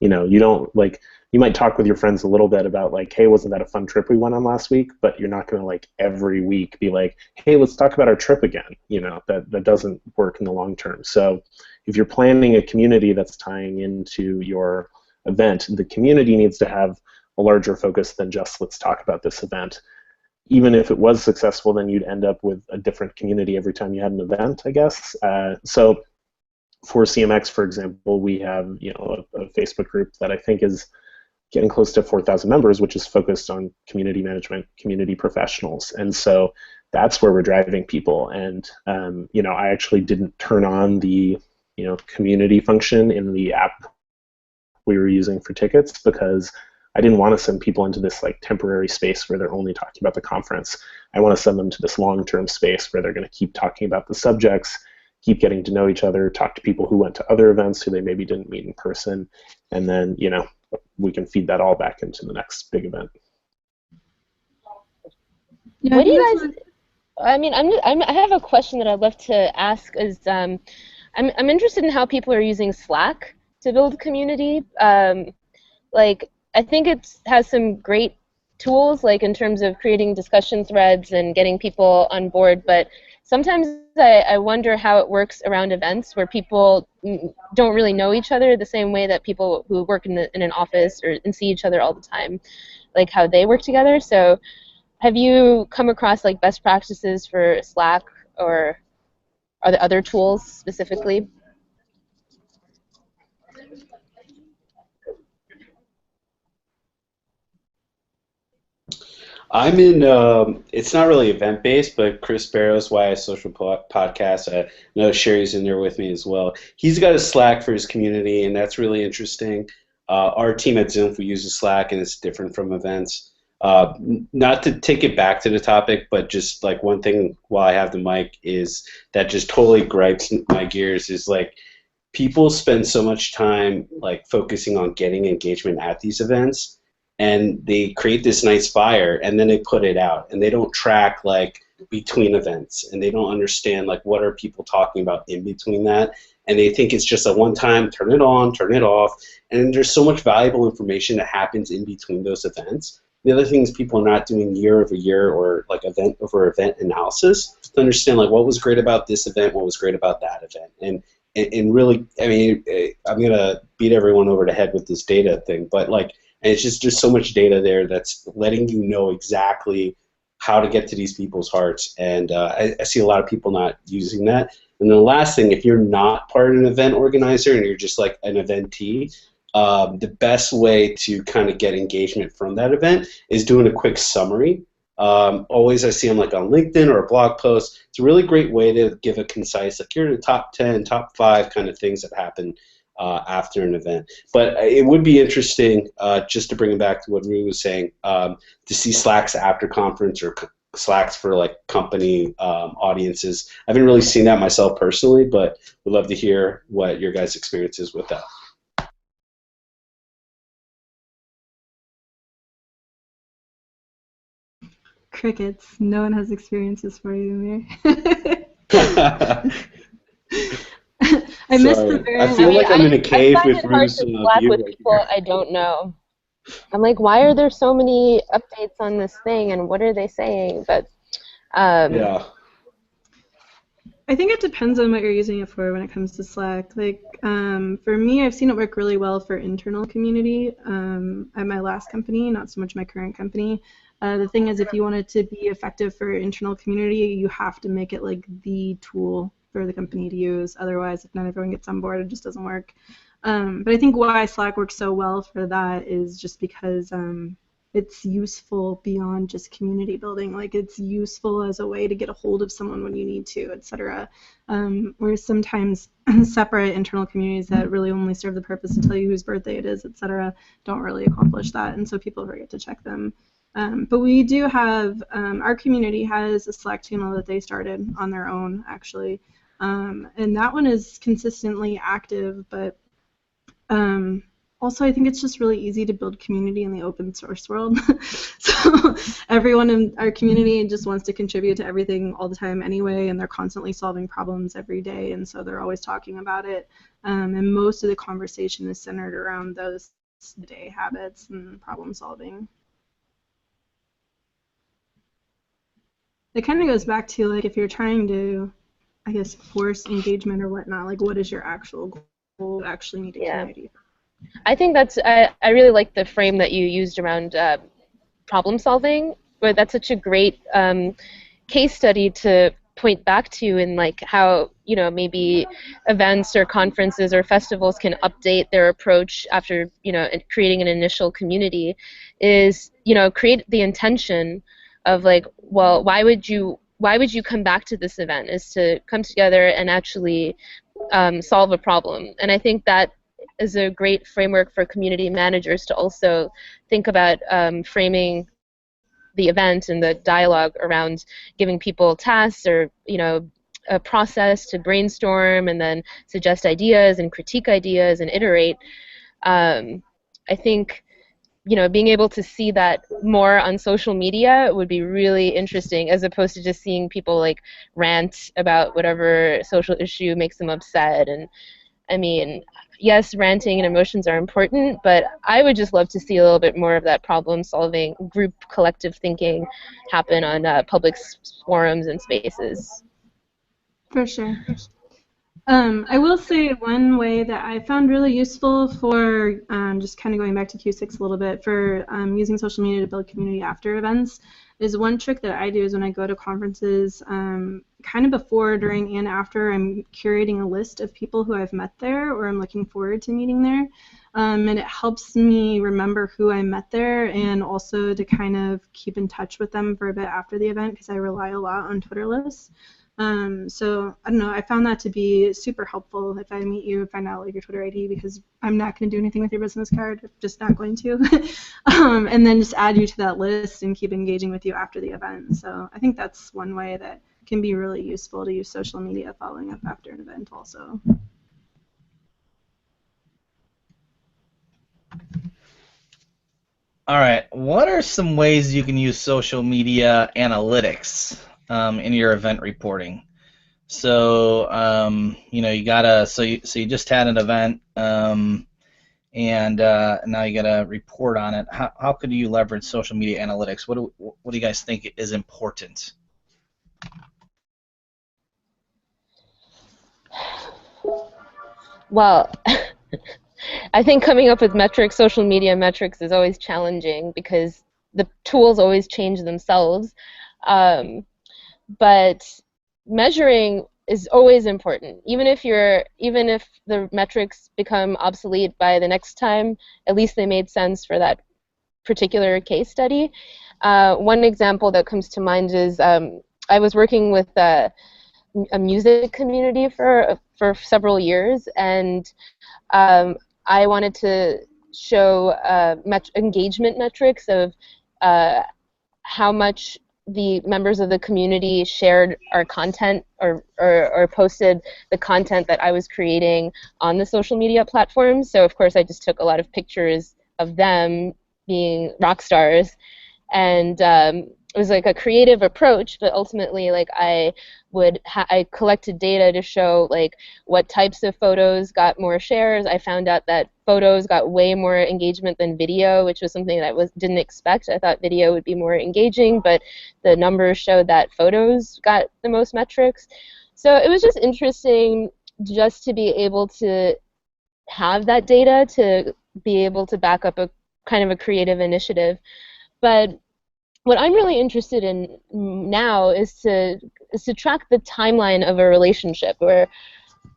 Speaker 3: You don't like. You might talk with your friends a little bit about like, hey, wasn't that a fun trip we went on last week? But you're not going to like every week be like, hey, let's talk about our trip again. That doesn't work in the long term. So if you're planning a community that's tying into your event, the community needs to have a larger focus than just let's talk about this event. Even if it was successful, then you'd end up with a different community every time you had an event, I guess. So for CMX, for example, we have a Facebook group that I think is getting close to 4,000 members, which is focused on community management, community professionals. And so that's where we're driving people. And, I actually didn't turn on the, community function in the app we were using for tickets because I didn't want to send people into this like temporary space where they're only talking about the conference. I want to send them to this long-term space where they're going to keep talking about the subjects, keep getting to know each other, talk to people who went to other events who they maybe didn't meet in person, and then, we can feed that all back into the next big event.
Speaker 5: Yeah,
Speaker 2: what do you guys? I mean, I have a question that I'd love to ask. Is I'm interested in how people are using Slack to build community. Like, I think it has some great tools, like in terms of creating discussion threads and getting people on board, but sometimes I wonder how it works around events where people don't really know each other the same way that people who work in an office and see each other all the time, like how they work together. So have you come across like best practices for Slack, or are there other tools specifically?
Speaker 4: I'm in, it's not really event-based, but Chris Barrow's YI Social Podcast, I know Sherry's in there with me as well. He's got a Slack for his community, and that's really interesting. Our team at Zoom, we use a Slack, and it's different from events. Not to take it back to the topic, but just like one thing while I have the mic is that just totally gripes my gears is like, people spend so much time like focusing on getting engagement at these events, and they create this nice fire and then they put it out and they don't track like between events, and they don't understand like what are people talking about in between that, and they think it's just a one time turn it on, turn it off, and there's so much valuable information that happens in between those events. The other thing is people are not doing year over year or like event over event analysis to understand like what was great about this event, what was great about that event, and really, I mean, I'm gonna beat everyone over the head with this data thing, but like, and it's just so much data there that's letting you know exactly how to get to these people's hearts, and I see a lot of people not using that. And then the last thing, if you're not part of an event organizer and you're just like an eventee, the best way to kind of get engagement from that event is doing a quick summary. Always I see them like on LinkedIn or a blog post. It's a really great way to give a concise, like here are the top 10, top 5 kind of things that happen after an event. But it would be interesting, just to bring it back to what Rue was saying, to see Slacks after conference or Slacks for like company audiences. I haven't really seen that myself personally, but would love to hear what your guys' experience is with that.
Speaker 5: Crickets. No one has experiences for you, Amir. I missed the very.
Speaker 4: I feel like I'm in a cave with Rue's
Speaker 2: view right with people here. I don't know. I'm like, why are there so many updates on this thing, and what are they saying? But
Speaker 4: yeah.
Speaker 5: I think it depends on what you're using it for when it comes to Slack. Like, for me, I've seen it work really well for internal community at my last company, not so much my current company. The thing is, if you want it to be effective for internal community, you have to make it like the tool for the company to use. Otherwise, if not everyone gets on board, it just doesn't work. But I think why Slack works so well for that is just because it's useful beyond just community building. Like, it's useful as a way to get a hold of someone when you need to, etc. Whereas sometimes separate internal communities that really only serve the purpose to tell you whose birthday it is, etc., don't really accomplish that, and so people forget to check them. But we do have, our community has a Slack channel that they started on their own, actually. And that one is consistently active, but also I think it's just really easy to build community in the open source world. So everyone in our community just wants to contribute to everything all the time anyway, and they're constantly solving problems every day, and so they're always talking about it. And most of the conversation is centered around those day habits and problem solving. It kind of goes back to, like, if you're trying to, I guess, force engagement or whatnot, like, what is your actual goal to actually need a community?
Speaker 2: I think that's, I really like the frame that you used around problem solving, but that's such a great case study to point back to in, like, how, you know, maybe events or conferences or festivals can update their approach after, you know, creating an initial community is, you know, create the intention of, like, well, why would you come back to this event, is to come together and actually solve a problem. And I think that is a great framework for community managers to also think about framing the event and the dialogue around giving people tasks or, you know, a process to brainstorm and then suggest ideas and critique ideas and iterate. I think, you know, being able to see that more on social media would be really interesting, as opposed to just seeing people, like, rant about whatever social issue makes them upset. And I mean, yes, ranting and emotions are important, but I would just love to see a little bit more of that problem-solving, group collective thinking happen on public forums and spaces.
Speaker 5: For sure. I will say one way that I found really useful for, just kind of going back to Q6 a little bit, for using social media to build community after events, is one trick that I do is when I go to conferences, kind of before, during, and after, I'm curating a list of people who I've met there or I'm looking forward to meeting there. And it helps me remember who I met there, and also to kind of keep in touch with them for a bit after the event, because I rely a lot on Twitter lists. So I don't know, I found that to be super helpful. If I meet you, find out, like, your Twitter ID, because I'm not going to do anything with your business card, I'm just not going to. And then just add you to that list and keep engaging with you after the event. So I think that's one way that can be really useful, to use social media following up after an event also.
Speaker 1: All right. What are some ways you can use social media analytics in your event reporting? So, you gotta. So you just had an event, and now you gotta report on it. How could you leverage social media analytics? What do you guys think is important?
Speaker 2: Well, I think coming up with metrics, social media metrics, is always challenging because the tools always change themselves. Um, but measuring is always important. Even if the metrics become obsolete by the next time, at least they made sense for that particular case study. One example that comes to mind is I was working with a music community for several years, and I wanted to show engagement metrics of how much the members of the community shared our content or posted the content that I was creating on the social media platforms. So of course I just took a lot of pictures of them being rock stars, and it was like a creative approach, but ultimately like I collected data to show like what types of photos got more shares. I found out that photos got way more engagement than video, which was something that I didn't expect. I thought video would be more engaging, but the numbers showed that photos got the most metrics. So it was just interesting just to be able to have that data to be able to back up a kind of a creative initiative. But what I'm really interested in now is to track the timeline of a relationship where,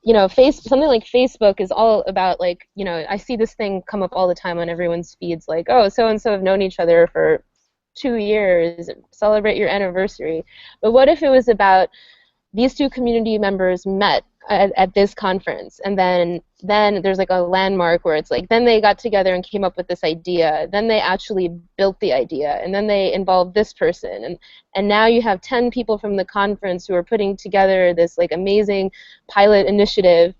Speaker 2: something like Facebook is all about, like, I see this thing come up all the time on everyone's feeds, like, oh, so and so have known each other for 2 years, celebrate your anniversary. But what if it was about these two community members met at this conference, and then there's like a landmark where it's like, then they got together and came up with this idea, then they actually built the idea, and then they involved this person, and now you have 10 people from the conference who are putting together this like amazing pilot initiative.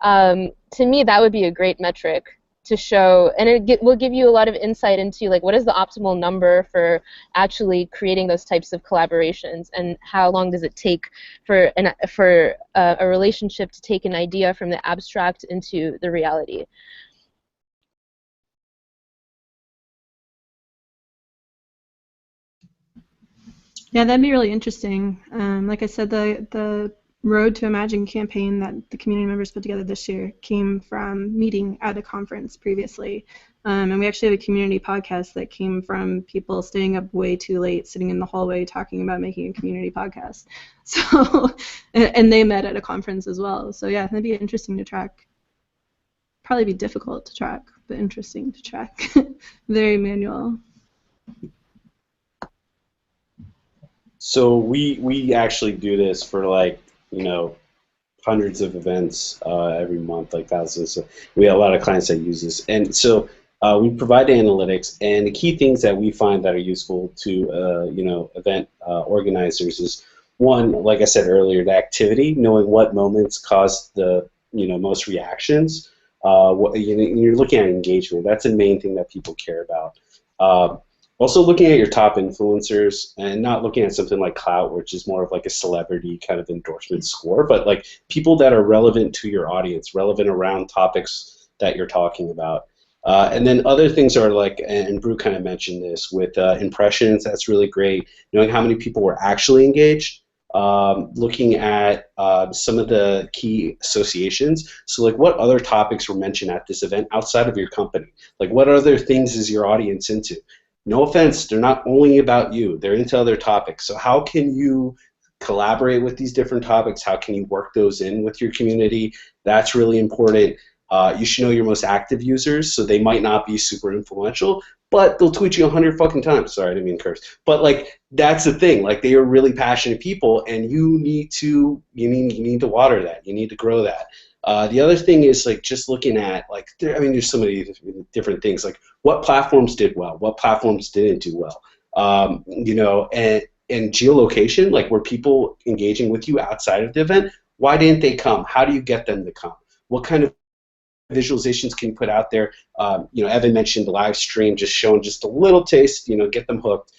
Speaker 2: To me, that would be a great metric to show, and it will give you a lot of insight into like what is the optimal number for actually creating those types of collaborations, and how long does it take for a relationship to take an idea from the abstract into the reality.
Speaker 5: Yeah, that'd be really interesting. Like I said, the Road to Imagine campaign that the community members put together this year came from meeting at a conference previously. And we actually have a community podcast that came from people staying up way too late, sitting in the hallway talking about making a community podcast. So, and they met at a conference as well. So yeah, that'd be interesting to track. Probably be difficult to track, but interesting to track. Very manual.
Speaker 4: So we actually do this for like, hundreds of events every month, like thousands. So we have a lot of clients that use this, and so we provide analytics. And the key things that we find that are useful to event organizers is, one, like I said earlier, the activity, knowing what moments caused the most reactions. You're looking at engagement. That's the main thing that people care about. Also looking at your top influencers, and not looking at something like clout, which is more of like a celebrity kind of endorsement score, but like people that are relevant to your audience, relevant around topics that you're talking about. And then other things are like, and Brew kind of mentioned this, with impressions. That's really great. Knowing how many people were actually engaged. Looking at some of the key associations. So like, what other topics were mentioned at this event outside of your company? Like, what other things is your audience into? No offense, they're not only about you, they're into other topics. So how can you collaborate with these different topics? How can you work those in with your community? That's really important. You should know your most active users, so they might not be super influential, but they'll tweet you 100 fucking times. Sorry, I didn't mean to curse. But like, that's the thing. Like, they are really passionate people, and you need to water that. You need to grow that. The other thing is like just looking at like, there's so many different things, like what platforms did well, what platforms didn't do well, and geolocation, like, were people engaging with you outside of the event? Why didn't they come? How do you get them to come? What kind of visualizations can you put out there? Evan mentioned the live stream, just showing just a little taste, get them hooked.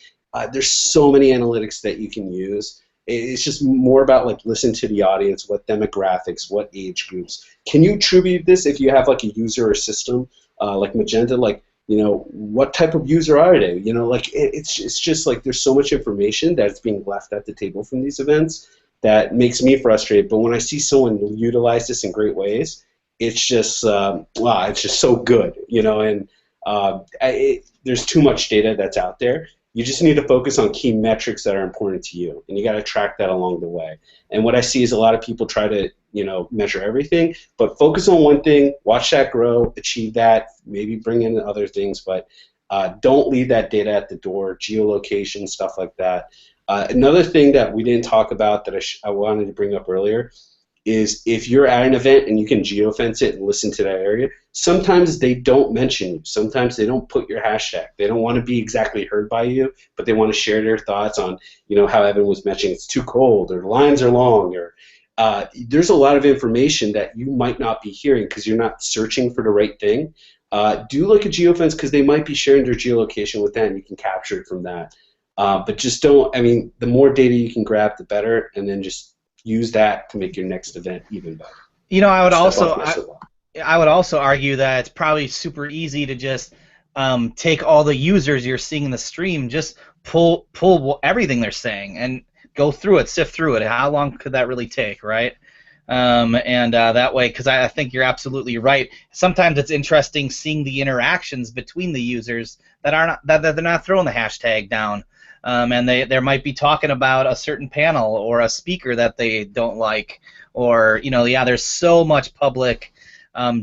Speaker 4: There's so many analytics that you can use. It's just more about like listen to the audience, what demographics, what age groups. Can you attribute this if you have like a user or system like Magenta, like what type of user are they? It's just like there's so much information that's being left at the table from these events that makes me frustrated. But when I see someone utilize this in great ways, it's just wow, it's just so good, and there's too much data that's out there. You just need to focus on key metrics that are important to you, and you got to track that along the way. And what I see is a lot of people try to, measure everything, but focus on one thing, watch that grow, achieve that, maybe bring in other things, but don't leave that data at the door, geolocation, stuff like that. Another thing that we didn't talk about that I wanted to bring up earlier is if you're at an event and you can geofence it and listen to that area, sometimes they don't mention you. Sometimes they don't put your hashtag. They don't want to be exactly heard by you, but they want to share their thoughts on, how Evan was mentioning it's too cold or the lines are long, or there's a lot of information that you might not be hearing because you're not searching for the right thing. Do like a geofence because they might be sharing their geolocation with that and you can capture it from that. But just don't, the more data you can grab, the better, and then just use that to make your next event even better.
Speaker 1: I would also argue that it's probably super easy to just take all the users you're seeing in the stream, just pull everything they're saying and go through it, sift through it. How long could that really take, right? That way, because I think you're absolutely right. Sometimes it's interesting seeing the interactions between the users that they're not throwing the hashtag down. And they might be talking about a certain panel or a speaker that they don't like, or there's so much public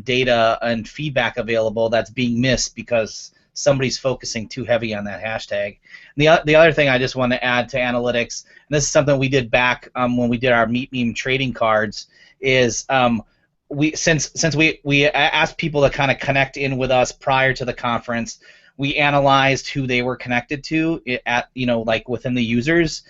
Speaker 1: data and feedback available that's being missed because somebody's focusing too heavy on that hashtag. And the other thing I just want to add to analytics, and this is something we did back when we did our Meet Meme trading cards, is since we asked people to kind of connect in with us prior to the conference. We analyzed who they were connected to at, like within the users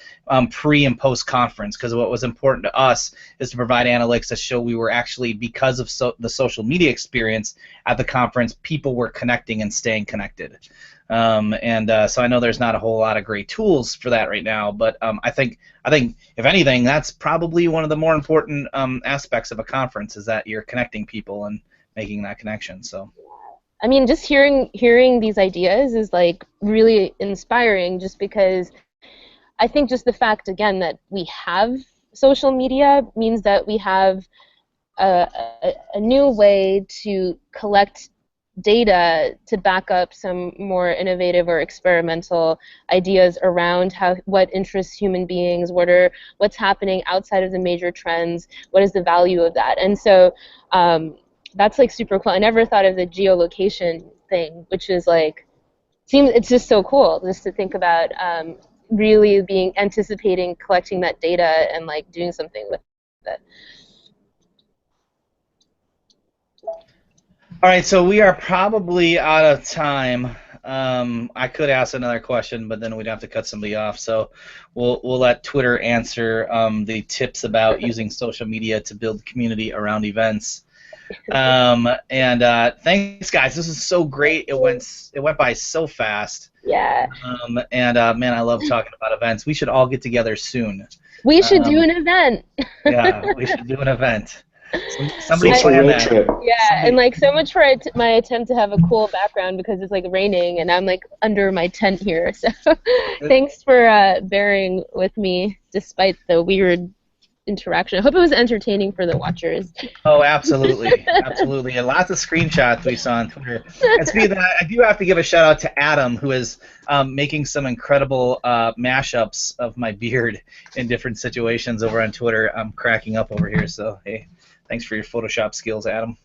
Speaker 1: pre and post conference, because what was important to us is to provide analytics that show we were actually, because of the social media experience at the conference, people were connecting and staying connected. So I know there's not a whole lot of great tools for that right now, but I think if anything, that's probably one of the more important aspects of a conference, is that you're connecting people and making that connection. So.
Speaker 2: Just hearing these ideas is like really inspiring, just because I think just the fact, again, that we have social media means that we have a new way to collect data to back up some more innovative or experimental ideas around what interests human beings, what's happening outside of the major trends, what is the value of that. And so that's like super cool. I never thought of the geolocation thing, which is like, it's just so cool just to think about really anticipating collecting that data and like doing something with it.
Speaker 1: All right, so we are probably out of time. I could ask another question, but then we'd have to cut somebody off. So we'll let Twitter answer the tips about using social media to build community around events. Thanks, guys. This is so great. It went by so fast.
Speaker 2: Yeah.
Speaker 1: Man, I love talking about events. We should all get together soon.
Speaker 2: We should do an event.
Speaker 1: Yeah, we should do an event. Somebody plan that.
Speaker 2: Yeah, and like so much for my attempt to have a cool background because it's like raining and I'm like under my tent here. So thanks for bearing with me despite the weird interaction. I hope it was entertaining for the watchers.
Speaker 1: Oh, absolutely, absolutely, and lots of screenshots we saw on Twitter. And speaking of that, I do have to give a shout out to Adam, who is making some incredible mashups of my beard in different situations over on Twitter. I'm cracking up over here. So hey, thanks for your Photoshop skills, Adam.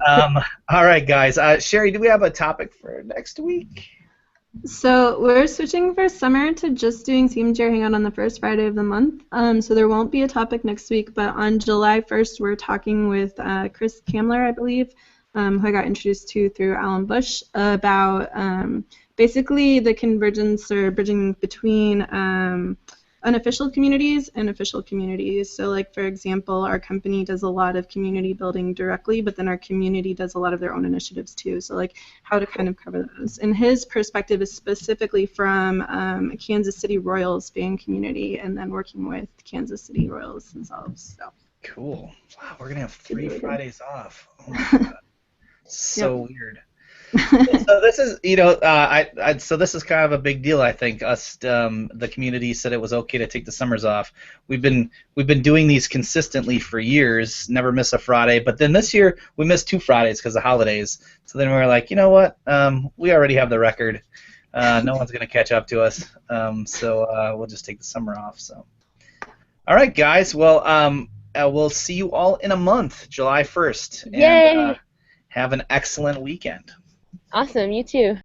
Speaker 1: All right, guys. Sherry, do we have a topic for next week?
Speaker 5: So we're switching for summer to just doing CMGR Hangout on the first Friday of the month. So there won't be a topic next week, but on July 1st we're talking with Chris Kamler, I believe, who I got introduced to through Alan Bush, about basically the convergence or bridging between unofficial communities and official communities. So like, for example, our company does a lot of community building directly, but then our community does a lot of their own initiatives too. So like how to kind of cover those. And his perspective is specifically from a Kansas City Royals fan community and then working with Kansas City Royals themselves. So.
Speaker 1: Cool. Wow, we're gonna have 3 Fridays off. Oh my God. So weird. So this is, so this is kind of a big deal. I think us, the community said it was okay to take the summers off. We've been doing these consistently for years, never miss a Friday. But then this year we missed 2 Fridays because of holidays. So then we were like, you know what? We already have the record. No one's gonna catch up to us. So we'll just take the summer off. So, all right, guys. Well, we'll see you all in a month, July 1st.
Speaker 2: Yay!
Speaker 1: And have an excellent weekend.
Speaker 2: Awesome. You too.